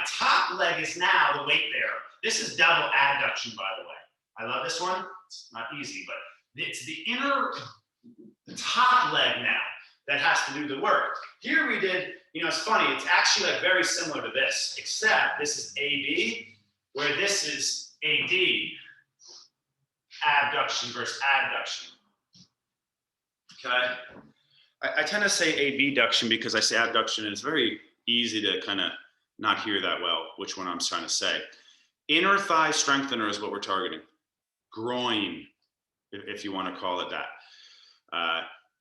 top leg is now the weight bearer. This is double adduction, by the way. I love this one. It's not easy, but it's the inner top leg now that has to do the work. Here we did, it's funny, it's actually like very similar to this, except this is AB, where this is AD, abduction versus adduction. Okay? I tend to say abduction because I say abduction, and it's very easy to kind of not hear that well, which one I'm trying to say. Inner thigh strengthener is what we're targeting. Groin, if you want to call it that.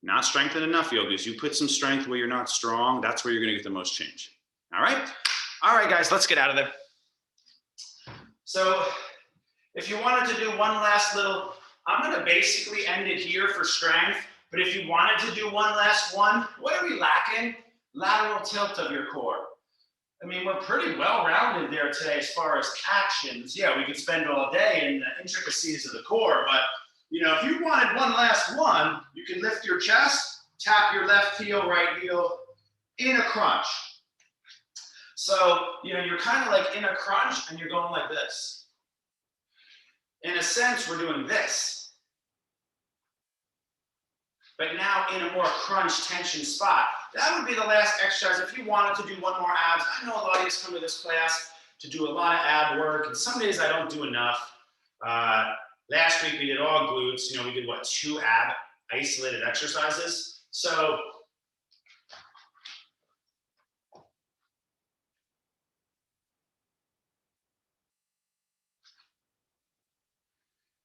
Not strengthen enough yogis. You put some strength where you're not strong, that's where you're going to get the most change. All right? All right, guys, let's get out of there. So if you wanted to do one last little, I'm going to basically end it here for strength. But if you wanted to do one last one, what are we lacking? Lateral tilt of your core. I mean, we're pretty well-rounded there today as far as actions. Yeah, we could spend all day in the intricacies of the core, but if you wanted one last one, you can lift your chest, tap your left heel, right heel in a crunch. So, you're kind of like in a crunch and you're going like this. In a sense, we're doing this. But now in a more crunch tension spot. That would be the last exercise. If you wanted to do one more abs, I know a lot of you come to this class to do a lot of ab work, and some days I don't do enough. Last week we did all glutes. We did 2 ab isolated exercises. So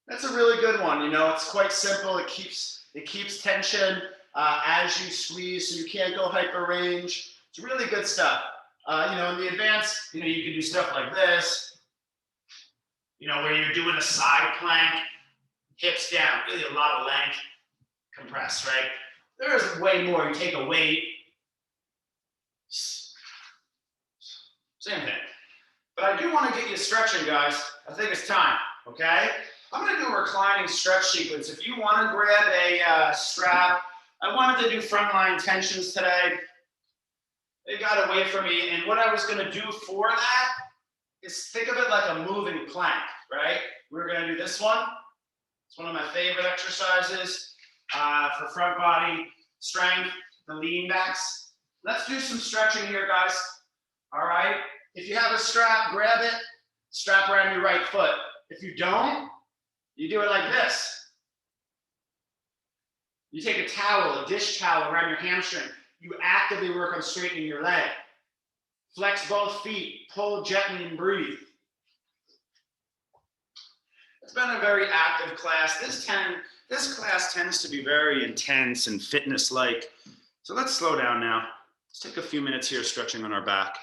that's a really good one. It's quite simple. It keeps tension as you squeeze, so you can't go hyper range. It's really good stuff. In the advanced, you can do stuff like this. Where you're doing a side plank, hips down, really a lot of length, compress, right? There's way more. You take a weight, same thing. But I do want to get you stretching, guys. I think it's time, okay? I'm going to do a reclining stretch sequence. If you want to grab a strap, I wanted to do frontline tensions today. They got away from me. And what I was going to do for that is think of it like a moving plank, right? We're going to do this one. It's one of my favorite exercises for front body strength, the lean backs. Let's do some stretching here, guys. All right? If you have a strap, grab it, strap around your right foot. If you don't, you do it like this. You take a towel, a dish towel around your hamstring. You actively work on straightening your leg. Flex both feet, pull gently and breathe. It's been a very active class. This class tends to be very intense and fitness-like. So let's slow down now. Let's take a few minutes here stretching on our back.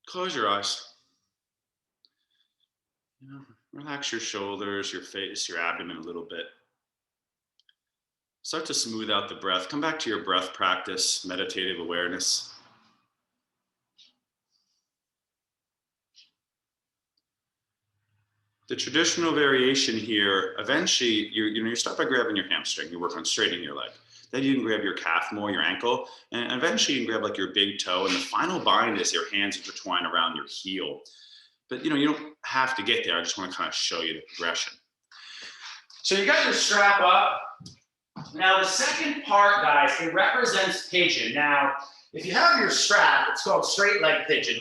Close your eyes. Relax your shoulders, your face, your abdomen a little bit. Start to smooth out the breath. Come back to your breath practice, meditative awareness. The traditional variation here, eventually, you start by grabbing your hamstring. You work on straightening your leg. Then you can grab your calf more, your ankle, and eventually you can grab like your big toe. And the final bind is your hands intertwine around your heel. But you don't have to get there. I just want to kind of show you the progression. So you got your strap up. Now the second part, guys, it represents pigeon. Now, if you have your strap, it's called straight leg pigeon.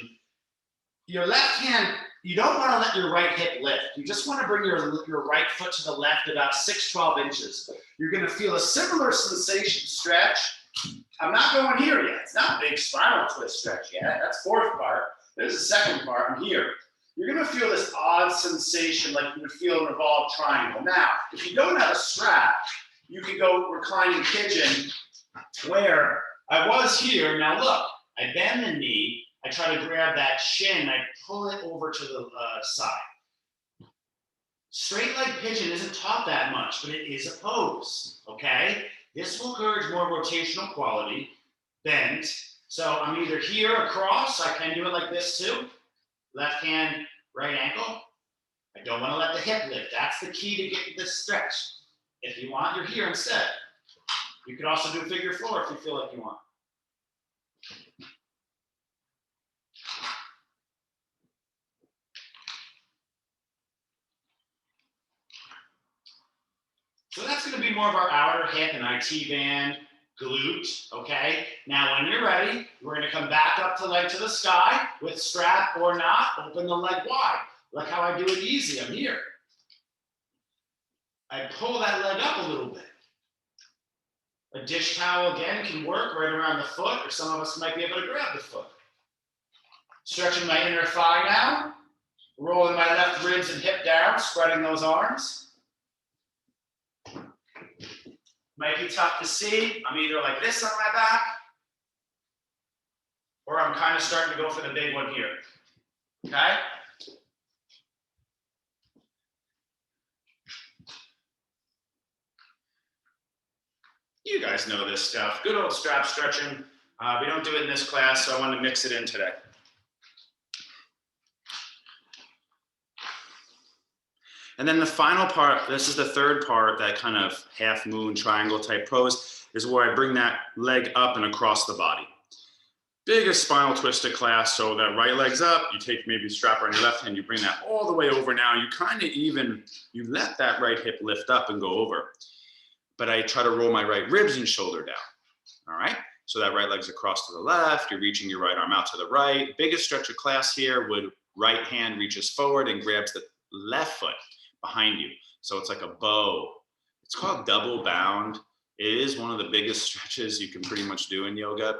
Your left hand, you don't want to let your right hip lift. You just want to bring your right foot to the left about 6-12 inches. You're going to feel a similar sensation stretch. I'm not going here yet. It's not a big spinal twist stretch yet. That's fourth part. There's the second part. I'm here. You're going to feel this odd sensation like you're going to feel an revolved triangle. Now, if you don't have a strap, you can go reclining pigeon where I was here. Now look, I bend the knee. I try to grab that shin. I pull it over to the side. Straight leg pigeon isn't taught that much, but it is a pose, okay? This will encourage more rotational quality, bend. So I'm either here across. I can do it like this too. Left hand, right ankle. I don't want to let the hip lift. That's the key to getting this stretch. If you want, you're here instead. You could also do figure 4 if you feel like you want. So that's going to be more of our outer hip and IT band, glute, okay? Now when you're ready, we're going to come back up to leg to the sky with strap or not, open the leg wide. Look how I do it easy, I'm here. I pull that leg up a little bit. A dish towel again can work right around the foot, or some of us might be able to grab the foot. Stretching my inner thigh now, rolling my left ribs and hip down, spreading those arms. Might be tough to see. I'm either like this on my back, or I'm kind of starting to go for the big one here. Okay? You guys know this stuff. Good old strap stretching. We don't do it in this class, so I want to mix it in today. And then the final part, this is the third part, that kind of half moon triangle type pose, is where I bring that leg up and across the body. Biggest spinal twisted class, so that right leg's up, you take maybe a strap on your left hand, you bring that all the way over now, you kind of even, you let that right hip lift up and go over. But I try to roll my right ribs and shoulder down, all right? So that right leg's across to the left, you're reaching your right arm out to the right. Biggest stretch of class here would right hand reaches forward and grabs the left foot behind you. So it's like a bow. It's called double bound. It is one of the biggest stretches you can pretty much do in yoga.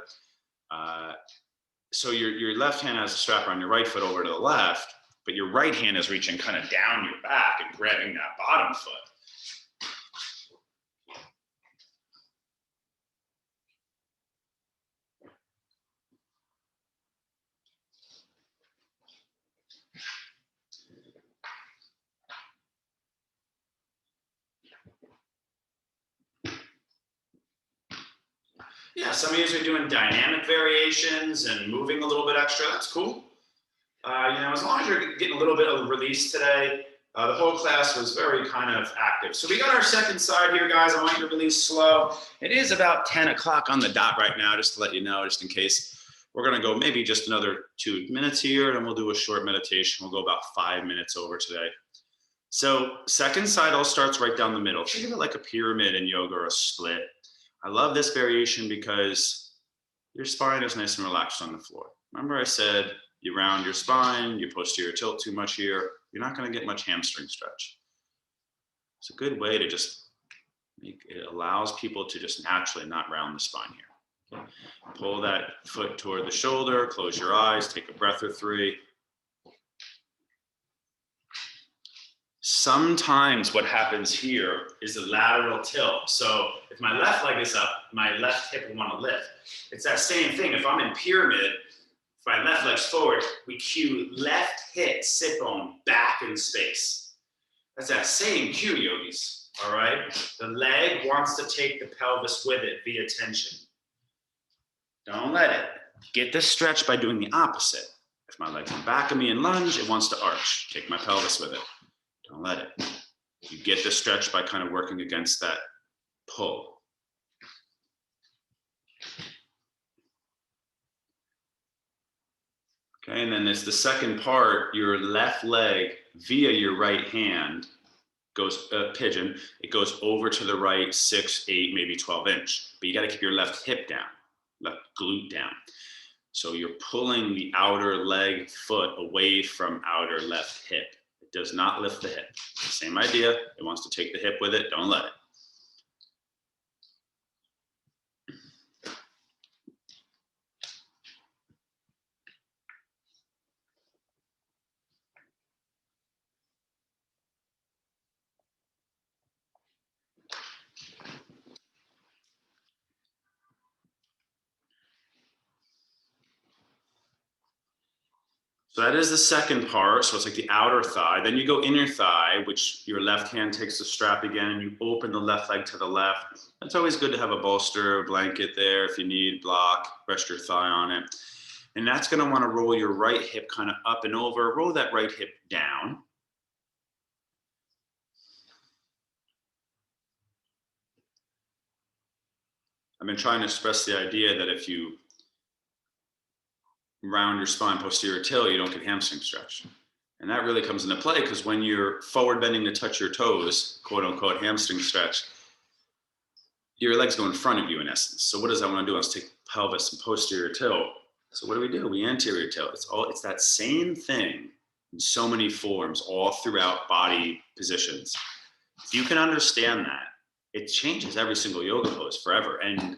So your left hand has a strap on your right foot over to the left, but your right hand is reaching kind of down your back and grabbing that bottom foot. Yeah, some of you are doing dynamic variations and moving a little bit extra. That's cool. As long as you're getting a little bit of release today, the whole class was very kind of active. So we got our second side here, guys. I want you to release slow. It is about 10 o'clock on the dot right now, just to let you know, just in case. We're going to go maybe just another 2 minutes here, and we'll do a short meditation. We'll go about 5 minutes over today. So second side all starts right down the middle. Think of it like a pyramid in yoga or a split. I love this variation because your spine is nice and relaxed on the floor. Remember I said you round your spine, you posterior tilt too much here, you're not going to get much hamstring stretch. It's a good way to just it allows people to just naturally not round the spine here. Okay. Pull that foot toward the shoulder, close your eyes, take a breath or 3. Sometimes what happens here is a lateral tilt. So if my left leg is up, my left hip will want to lift. It's that same thing. If I'm in pyramid, if my left leg's forward, we cue left hip, sit bone back in space. That's that same cue, yogis, all right? The leg wants to take the pelvis with it via tension. Don't let it. Get this stretch by doing the opposite. If my leg's in back of me in lunge, it wants to arch. Take my pelvis with it. Don't let it. You get the stretch by kind of working against that pull. Okay, and then there's the second part, your left leg via your right hand goes pigeon, it goes over to the right 6, 8, maybe 12 inch. But you got to keep your left hip down, left glute down. So you're pulling the outer leg foot away from outer left hip. It does not lift the hip. Same idea. It wants to take the hip with it. Don't let it. So that is the second part. So it's like the outer thigh. Then you go inner thigh, which your left hand takes the strap again, and you open the left leg to the left. It's always good to have a bolster, a blanket there if you need, block, rest your thigh on it. And that's going to want to roll your right hip kind of up and over. Roll that right hip down. I've been trying to express the idea that if you round your spine posterior tilt, you don't get hamstring stretch. And that really comes into play because when you're forward bending to touch your toes, quote unquote hamstring stretch, your legs go in front of you in essence. So what does that want to do? Let's take pelvis and posterior tilt. So what do? We anterior tilt. It's that same thing in so many forms, all throughout body positions. If you can understand that, it changes every single yoga pose forever. And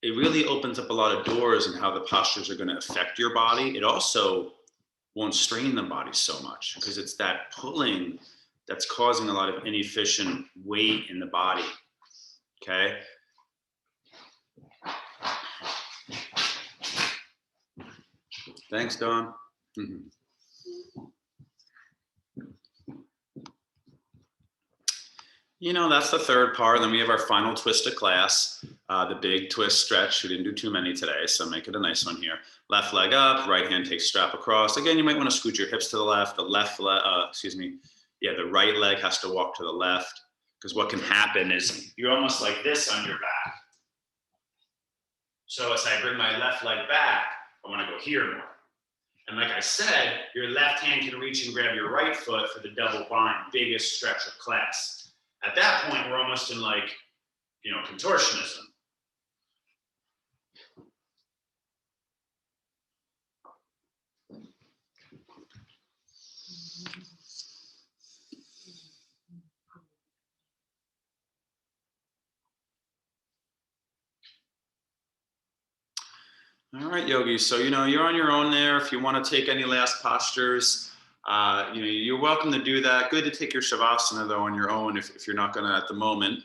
it really opens up a lot of doors in how the postures are going to affect your body. It also won't strain the body so much because it's that pulling that's causing a lot of inefficient weight in the body. Okay. Thanks, Dawn. Mm-hmm. You know, that's the third part. Then we have our final twist of class, the big twist stretch. We didn't do too many today, so make it a nice one here. Left leg up, right hand takes strap across. Again, you might want to scoot your hips to the left. The right leg has to walk to the left because what can happen is you're almost like this on your back. So as I bring my left leg back, I want to go here more. And like I said, your left hand can reach and grab your right foot for the double bind, biggest stretch of class. At that point, we're almost in like, contortionism. All right, yogis. So, you're on your own there. If you want to take any last postures, you're welcome to do that. Good to take your Shavasana, though, on your own if you're not going to, at the moment.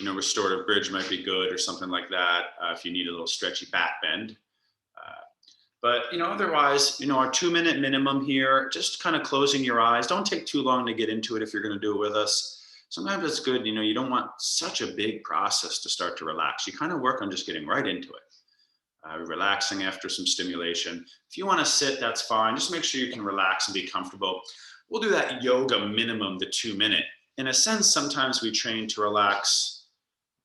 Restorative bridge might be good or something like that if you need a little stretchy back bend. But otherwise, our 2-minute minimum here, just kind of closing your eyes. Don't take too long to get into it if you're going to do it with us. Sometimes it's good, you don't want such a big process to start to relax. You kind of work on just getting right into it. Relaxing after some stimulation. If you want to sit, that's fine. Just make sure you can relax and be comfortable. We'll do that yoga minimum, the 2-minute. In a sense, sometimes we train to relax.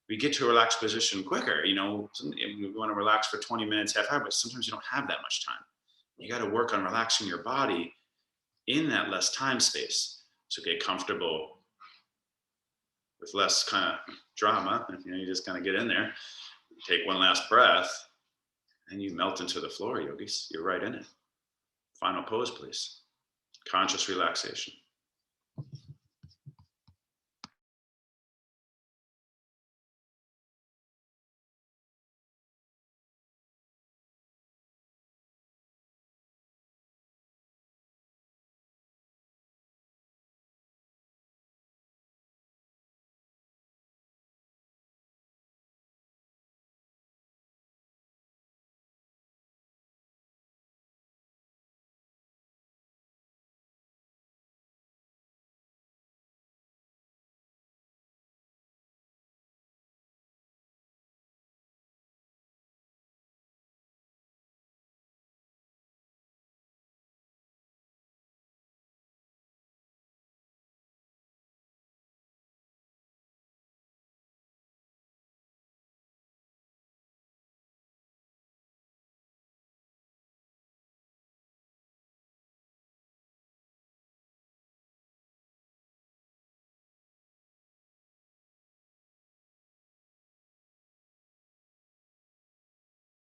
We get to a relaxed position quicker. We want to relax for 20 minutes, half hour, but sometimes you don't have that much time. You got to work on relaxing your body in that less time space. So get comfortable with less kind of drama. You just kind of get in there, take one last breath, and you melt into the floor, yogis. You're right in it. Final pose, please. Conscious relaxation.